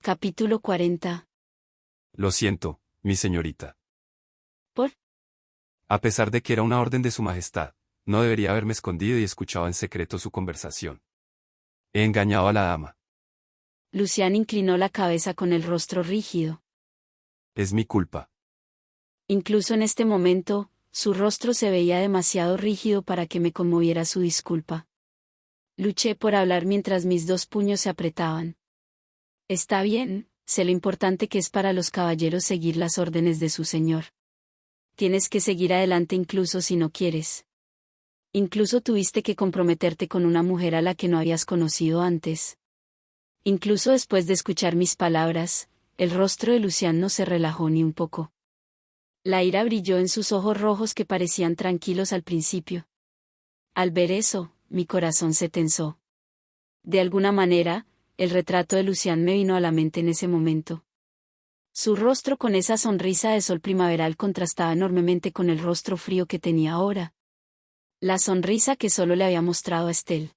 Capítulo 40. Lo siento, mi señorita. ¿Por? A pesar de que era una orden de su majestad, no debería haberme escondido y escuchado en secreto su conversación. He engañado a la dama. Lucián inclinó la cabeza con el rostro rígido. Es mi culpa. Incluso en este momento, su rostro se veía demasiado rígido para que me conmoviera su disculpa. Luché por hablar mientras mis dos puños se apretaban. Está bien, sé lo importante que es para los caballeros seguir las órdenes de su señor. Tienes que seguir adelante incluso si no quieres. Incluso tuviste que comprometerte con una mujer a la que no habías conocido antes. Incluso después de escuchar mis palabras, el rostro de Lucián no se relajó ni un poco. La ira brilló en sus ojos rojos que parecían tranquilos al principio. Al ver eso, mi corazón se tensó. De alguna manera, el retrato de Lucián me vino a la mente en ese momento. Su rostro con esa sonrisa de sol primaveral contrastaba enormemente con el rostro frío que tenía ahora. La sonrisa que solo le había mostrado a Estelle.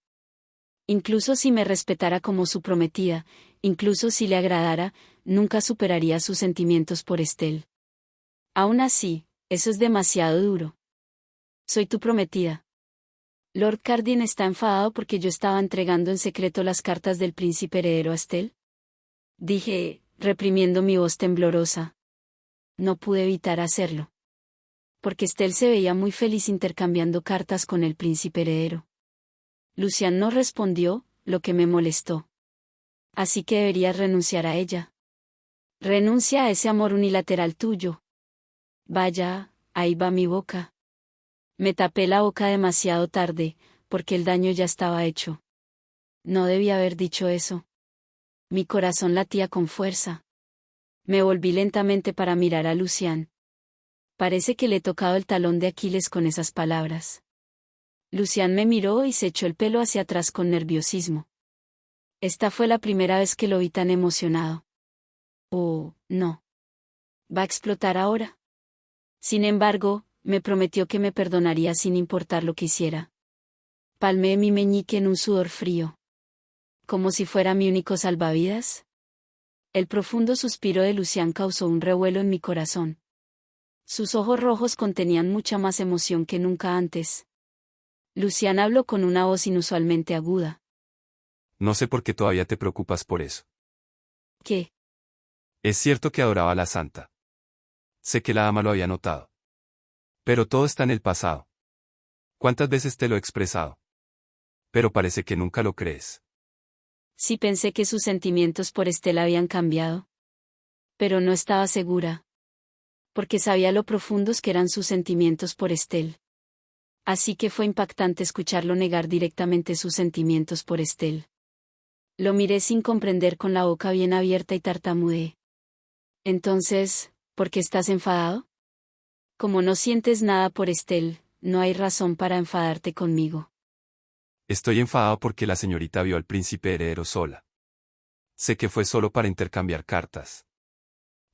Incluso si me respetara como su prometida, incluso si le agradara, nunca superaría sus sentimientos por Estelle. Aún así, eso es demasiado duro. Soy tu prometida. ¿Lord Cardin está enfadado porque yo estaba entregando en secreto las cartas del príncipe heredero a Estelle? Dije, reprimiendo mi voz temblorosa. No pude evitar hacerlo. Porque Estelle se veía muy feliz intercambiando cartas con el príncipe heredero. Lucián no respondió, lo que me molestó. Así que deberías renunciar a ella. Renuncia a ese amor unilateral tuyo. Vaya, ahí va mi boca. Me tapé la boca demasiado tarde, porque el daño ya estaba hecho. No debía haber dicho eso. Mi corazón latía con fuerza. Me volví lentamente para mirar a Lucián. Parece que le he tocado el talón de Aquiles con esas palabras. Lucián me miró y se echó el pelo hacia atrás con nerviosismo. Esta fue la primera vez que lo vi tan emocionado. Oh, no. ¿Va a explotar ahora? Sin embargo, me prometió que me perdonaría sin importar lo que hiciera. Palmeé mi meñique en un sudor frío. ¿Como si fuera mi único salvavidas? El profundo suspiro de Lucián causó un revuelo en mi corazón. Sus ojos rojos contenían mucha más emoción que nunca antes. Lucián habló con una voz inusualmente aguda. No sé por qué todavía te preocupas por eso. ¿Qué? Es cierto que adoraba a la santa. Sé que la dama lo había notado. Pero todo está en el pasado. ¿Cuántas veces te lo he expresado? Pero parece que nunca lo crees. Sí, pensé que sus sentimientos por Estelle habían cambiado. Pero no estaba segura. Porque sabía lo profundos que eran sus sentimientos por Estelle. Así que fue impactante escucharlo negar directamente sus sentimientos por Estelle. Lo miré sin comprender con la boca bien abierta y tartamudeé. Entonces, ¿por qué estás enfadado? Como no sientes nada por Estelle, no hay razón para enfadarte conmigo. Estoy enfadado porque la señorita vio al príncipe heredero sola. Sé que fue solo para intercambiar cartas.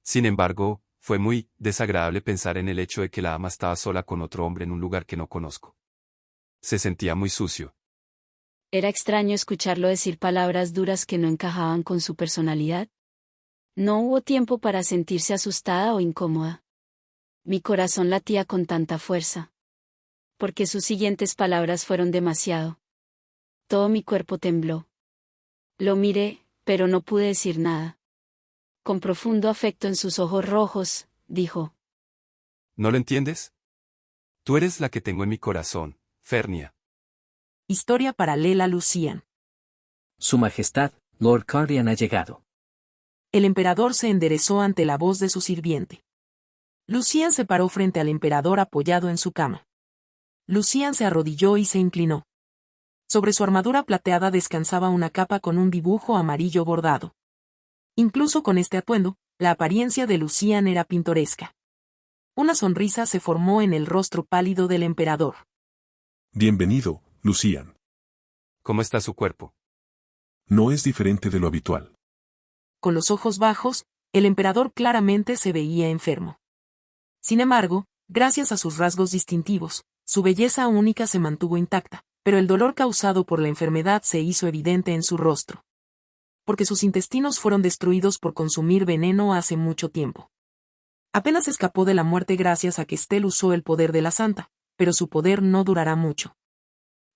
Sin embargo, fue muy desagradable pensar en el hecho de que la dama estaba sola con otro hombre en un lugar que no conozco. Se sentía muy sucio. Era extraño escucharlo decir palabras duras que no encajaban con su personalidad. No hubo tiempo para sentirse asustada o incómoda. Mi corazón latía con tanta fuerza. Porque sus siguientes palabras fueron demasiado. Todo mi cuerpo tembló. Lo miré, pero no pude decir nada. Con profundo afecto en sus ojos rojos, dijo. ¿No lo entiendes? Tú eres la que tengo en mi corazón, Fernia. Historia paralela Lucián. Su Majestad, Lord Cardian ha llegado. El emperador se enderezó ante la voz de su sirviente. Lucián se paró frente al emperador apoyado en su cama. Lucián se arrodilló y se inclinó. Sobre su armadura plateada descansaba una capa con un dibujo amarillo bordado. Incluso con este atuendo, la apariencia de Lucián era pintoresca. Una sonrisa se formó en el rostro pálido del emperador. Bienvenido, Lucián. ¿Cómo está su cuerpo? No es diferente de lo habitual. Con los ojos bajos, el emperador claramente se veía enfermo. Sin embargo, gracias a sus rasgos distintivos, su belleza única se mantuvo intacta, pero el dolor causado por la enfermedad se hizo evidente en su rostro. porque sus intestinos fueron destruidos por consumir veneno hace mucho tiempo. Apenas escapó de la muerte gracias a que Estelle usó el poder de la santa, pero su poder no durará mucho.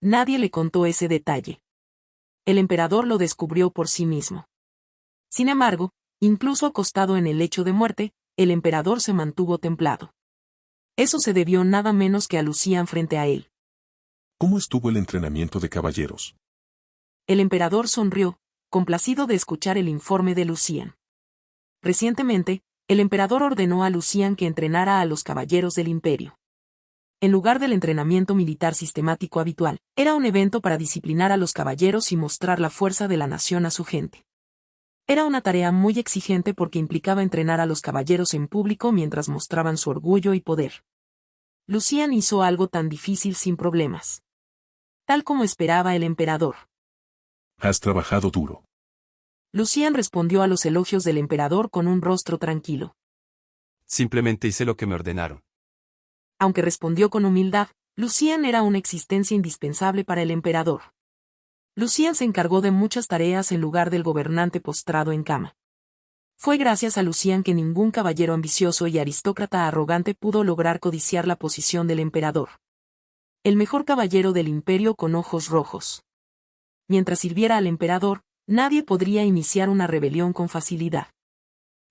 Nadie le contó ese detalle. El emperador lo descubrió por sí mismo. Sin embargo, incluso acostado en el lecho de muerte, el emperador se mantuvo templado. Eso se debió nada menos que a Lucian frente a él. ¿Cómo estuvo el entrenamiento de caballeros? El emperador sonrió, complacido de escuchar el informe de Lucian. Recientemente, el emperador ordenó a Lucian que entrenara a los caballeros del imperio. En lugar del entrenamiento militar sistemático habitual, era un evento para disciplinar a los caballeros y mostrar la fuerza de la nación a su gente. Era una tarea muy exigente porque implicaba entrenar a los caballeros en público mientras mostraban su orgullo y poder. Lucian hizo algo tan difícil sin problemas. Tal como esperaba el emperador. Has trabajado duro. Lucian respondió a los elogios del emperador con un rostro tranquilo. Simplemente hice lo que me ordenaron. Aunque respondió con humildad, Lucian era una existencia indispensable para el emperador. Lucian se encargó de muchas tareas en lugar del gobernante postrado en cama. Fue gracias a Lucian que ningún caballero ambicioso y aristócrata arrogante pudo lograr codiciar la posición del emperador. El mejor caballero del imperio con ojos rojos. Mientras sirviera al emperador, nadie podría iniciar una rebelión con facilidad.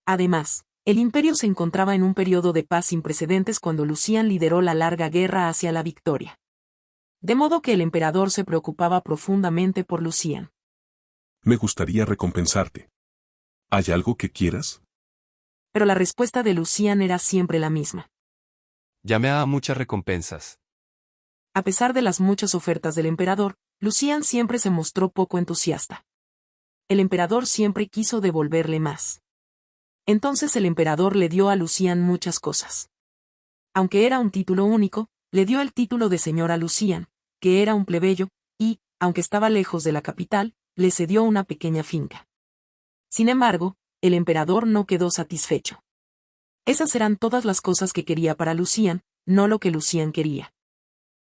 Además, el imperio se encontraba en un periodo de paz sin precedentes cuando Lucian lideró la larga guerra hacia la victoria. De modo que el emperador se preocupaba profundamente por Lucian. Me gustaría recompensarte. ¿Hay algo que quieras? Pero la respuesta de Lucian era siempre la misma. Ya me daba muchas recompensas. A pesar de las muchas ofertas del emperador, Lucian siempre se mostró poco entusiasta. El emperador siempre quiso devolverle más. Entonces el emperador le dio a Lucian muchas cosas. Aunque era un título único, le dio el título de señor a Lucian, que era un plebeyo, y, aunque estaba lejos de la capital, le cedió una pequeña finca. Sin embargo, el emperador no quedó satisfecho. Esas eran todas las cosas que quería para Lucian, no lo que Lucian quería.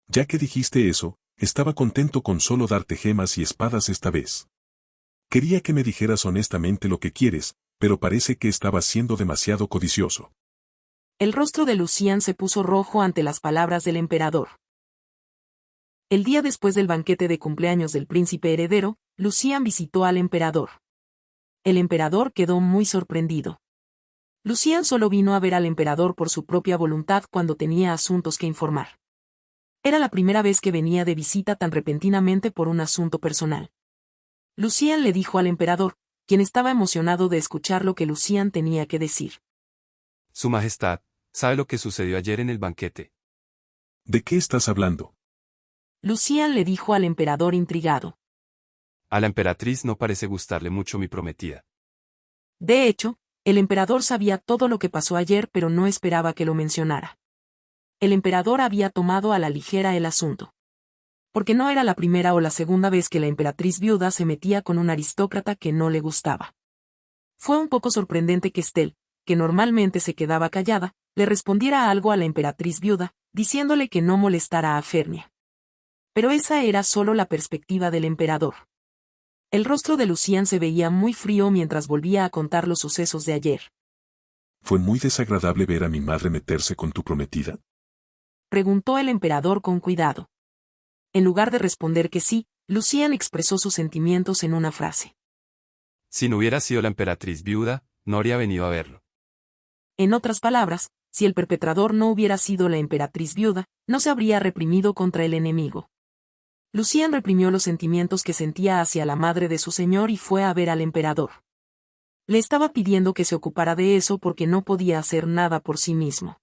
Ya que dijiste eso, estaba contento con solo darte gemas y espadas esta vez. Quería que me dijeras honestamente lo que quieres, pero parece que estabas siendo demasiado codicioso. El rostro de Lucian se puso rojo ante las palabras del emperador. El día después del banquete de cumpleaños del príncipe heredero, Lucian visitó al emperador. El emperador quedó muy sorprendido. Lucian solo vino a ver al emperador por su propia voluntad cuando tenía asuntos que informar. Era la primera vez que venía de visita tan repentinamente por un asunto personal. Lucian le dijo al emperador, quien estaba emocionado de escuchar lo que Lucian tenía que decir. Su Majestad, ¿sabe lo que sucedió ayer en el banquete? ¿De qué estás hablando? Lucian le dijo al emperador intrigado. A la emperatriz no parece gustarle mucho mi prometida. De hecho, el emperador sabía todo lo que pasó ayer pero no esperaba que lo mencionara. El emperador había tomado a la ligera el asunto. Porque no era la primera o la segunda vez que la emperatriz viuda se metía con un aristócrata que no le gustaba. Fue un poco sorprendente que Estelle, que normalmente se quedaba callada, le respondiera algo a la emperatriz viuda, diciéndole que no molestara a Fernia. Pero esa era solo la perspectiva del emperador. El rostro de Lucian se veía muy frío mientras volvía a contar los sucesos de ayer. ¿Fue muy desagradable ver a mi madre meterse con tu prometida? Preguntó el emperador con cuidado. En lugar de responder que sí, Lucian expresó sus sentimientos en una frase. Si no hubiera sido la emperatriz viuda, no habría venido a verlo. En otras palabras, si el perpetrador no hubiera sido la emperatriz viuda, no se habría reprimido contra el enemigo. Lucian reprimió los sentimientos que sentía hacia la madre de su señor y fue a ver al emperador. Le estaba pidiendo que se ocupara de eso porque no podía hacer nada por sí mismo.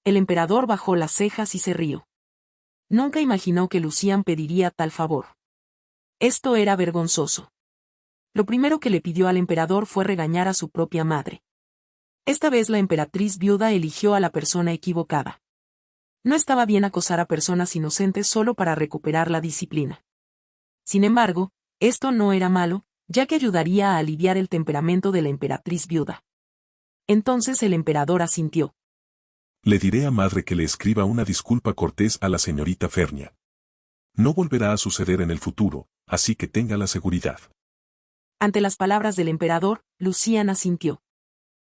El emperador bajó las cejas y se rió. Nunca imaginó que Lucian pediría tal favor. Esto era vergonzoso. Lo primero que le pidió al emperador fue regañar a su propia madre. Esta vez la emperatriz viuda eligió a la persona equivocada. No estaba bien acosar a personas inocentes solo para recuperar la disciplina. Sin embargo, esto no era malo, ya que ayudaría a aliviar el temperamento de la emperatriz viuda. Entonces el emperador asintió. Le diré a madre que le escriba una disculpa cortés a la señorita Fernia. No volverá a suceder en el futuro, así que tenga la seguridad. Ante las palabras del emperador, Lucian asintió.